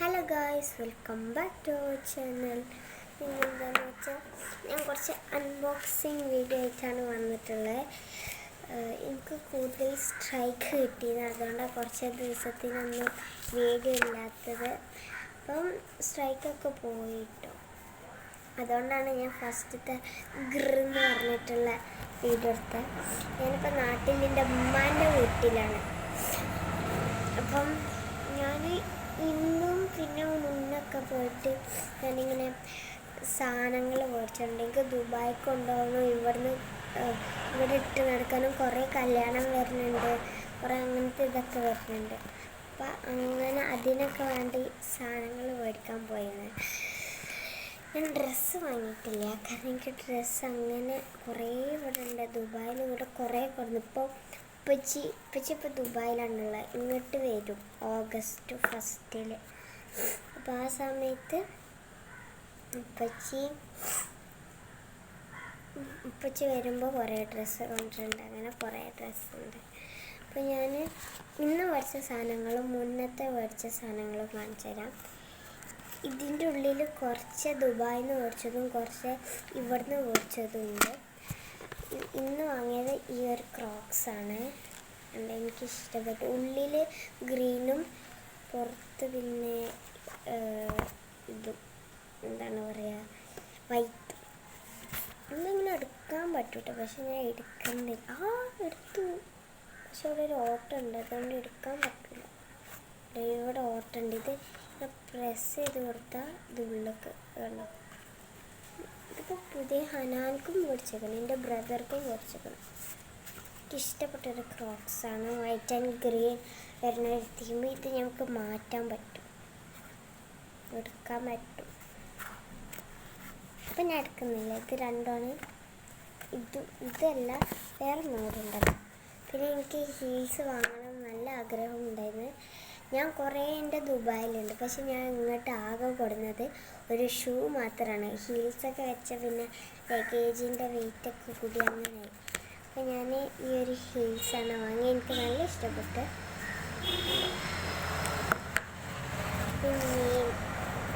Hello guys, welcome back to our channel. എന്താണെന്ന് വെച്ചാൽ ഞാൻ കുറച്ച് അൺബോക്സിങ് വീഡിയോ ആയിട്ടാണ് വന്നിട്ടുള്ളത്. എനിക്ക് കൂടുതൽ സ്ട്രൈക്ക് കിട്ടിയത്, അതുകൊണ്ടാണ് കുറച്ച് ദിവസത്തിനൊന്നും വീഡിയോ ഇല്ലാത്തത്. അപ്പം സ്ട്രൈക്കൊക്കെ പോയിട്ടോ, അതുകൊണ്ടാണ് ഞാൻ ഫസ്റ്റത്തെ എന്ന് പറഞ്ഞിട്ടുള്ള വീഡിയോ എടുത്തത്. ഞാനിപ്പോൾ നാട്ടിൽ എൻ്റെ ഉമ്മാൻ്റെ വീട്ടിലാണ്. അപ്പം ഞാൻ ഇന്നും പിന്നെ മുന്നൊക്കെ പോയിട്ട് ഞാനിങ്ങനെ സാധനങ്ങൾ മേടിച്ചിട്ടുണ്ട്. എനിക്ക് ദുബായിക്ക് കൊണ്ടുപോകണം, ഇവിടെ ഇട്ട് നടക്കാനും കുറേ കല്യാണം വരുന്നുണ്ട്, കുറേ അങ്ങനത്തെ ഇതൊക്കെ വരുന്നുണ്ട്. അപ്പം അങ്ങനെ അതിനൊക്കെ വേണ്ടി സാധനങ്ങൾ മേടിക്കാൻ പോയത്. ഞാൻ ഡ്രസ്സ് വാങ്ങിയിട്ടില്ല, കാരണം എനിക്ക് ഡ്രസ്സ് അങ്ങനെ കുറേ ഇവിടെ ഉണ്ട്. ദുബായിൽ ഇവിടെ കുറേ കൊടുന്നു. ഉപ്പച്ചി ഇപ്പോൾ ദുബായിലാണുള്ളത്. ഇങ്ങോട്ട് വരും ഓഗസ്റ്റ് 1. അപ്പോൾ ആ സമയത്ത് ഉപ്പച്ചി വരുമ്പോൾ കുറേ ഡ്രസ്സ് കൊണ്ടിട്ടുണ്ട്. അങ്ങനെ കുറേ ഡ്രസ്സുണ്ട്. അപ്പോൾ ഞാൻ ഇന്ന് മേടിച്ച സാധനങ്ങളും മുന്നത്തെ മേടിച്ച സാധനങ്ങളും കാണിച്ചു തരാം. ഇതിൻ്റെ ഉള്ളിൽ കുറച്ച് ദുബായിൽ നിന്ന് മേടിച്ചതും കുറച്ച് ഇവിടുന്ന് മേടിച്ചതും ഉണ്ട്. ഇന്ന് വാങ്ങിയത് ഈ ഒരു ക്രോക്സാണ്. എനിക്കിഷ്ടപ്പെട്ടു. ഉള്ളിൽ ഗ്രീനും പുറത്ത് പിന്നെ ഇതും എന്താണ് പറയുക, വൈറ്റ്. എന്തെങ്കിലും എടുക്കാൻ പറ്റൂട്ടോ, പക്ഷെ ഞാൻ എടുക്കുന്നില്ല. എടുത്തു, പക്ഷെ ഇവിടെ ഒരു ഓട്ടം ഉണ്ട്, അതുകൊണ്ട് എടുക്കാൻ പറ്റില്ല. ഇവിടെ ഓട്ടം ഉണ്ട്. ഇത് പ്രസ് ചെയ്ത് കൊടുത്താൽ ഇത് ഉള്ളിലേക്ക് വേണം. ഇതിപ്പോൾ പുതിയ ഹനാൻക്കും മേടിച്ചേക്കണം, എൻ്റെ ബ്രദർക്കും മേടിച്ചേക്കണം. എനിക്കിഷ്ടപ്പെട്ടൊരു ക്രോക്സാണ്. വൈറ്റ് ആൻഡ് ഗ്രീൻ വരുന്ന ഒരു തീം. ഇത് ഞങ്ങൾക്ക് മാറ്റാൻ പറ്റും, എടുക്കാൻ പറ്റും. അപ്പം ഞാൻ എടുക്കുന്നില്ല. ഇത് രണ്ടുമാണ്. ഇതല്ല, വേറെ മോഡുണ്ടല്ലോ. പിന്നെ എനിക്ക് ഹീൽസ് വാങ്ങണം നല്ല ആഗ്രഹം ഉണ്ടായിരുന്നു. ഞാൻ കുറേ എൻ്റെ ദുബായിലുണ്ട്, പക്ഷെ ഞാൻ ഇങ്ങോട്ട് ആകെ കൊടുക്കുന്നത് ഒരു ഷൂ മാത്രമാണ്. ഹീൽസൊക്കെ വെച്ച പിന്നെ ലഗേജിൻ്റെ വെയിറ്റൊക്കെ കൂടി അങ്ങനെയായി. അപ്പോൾ ഞാൻ ഈ ഒരു ഹീൽസാണ് വാങ്ങി. എനിക്ക് നല്ല ഇഷ്ടപ്പെട്ടു.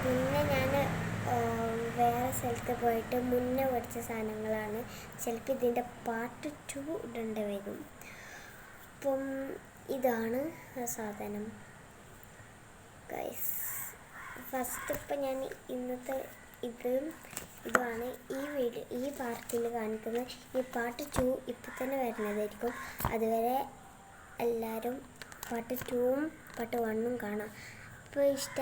പിന്നെ ഞാൻ വേറെ സ്ഥലത്ത് പോയിട്ട് മുന്നേ മേടിച്ച സാധനങ്ങളാണ്. ചിലപ്പോൾ ഇതിൻ്റെ പാർട്ട് 2 ഇടേണ്ടി വരും. അപ്പം ഇതാണ് ആ സാധനം ഗൈസ്. ഫസ്റ്റ് ഇപ്പം ഞാൻ ഇന്നത്തെ ഇതാണ് ഈ പാർട്ടിൽ കാണിക്കുന്നത്. ഈ പാർട്ട് 2 ഇപ്പം തന്നെ വരുന്നതായിരിക്കും. അതുവരെ എല്ലാവരും പാർട്ട് 2ഉം പാർട്ട് 1ഉം കാണാം. ഇപ്പോൾ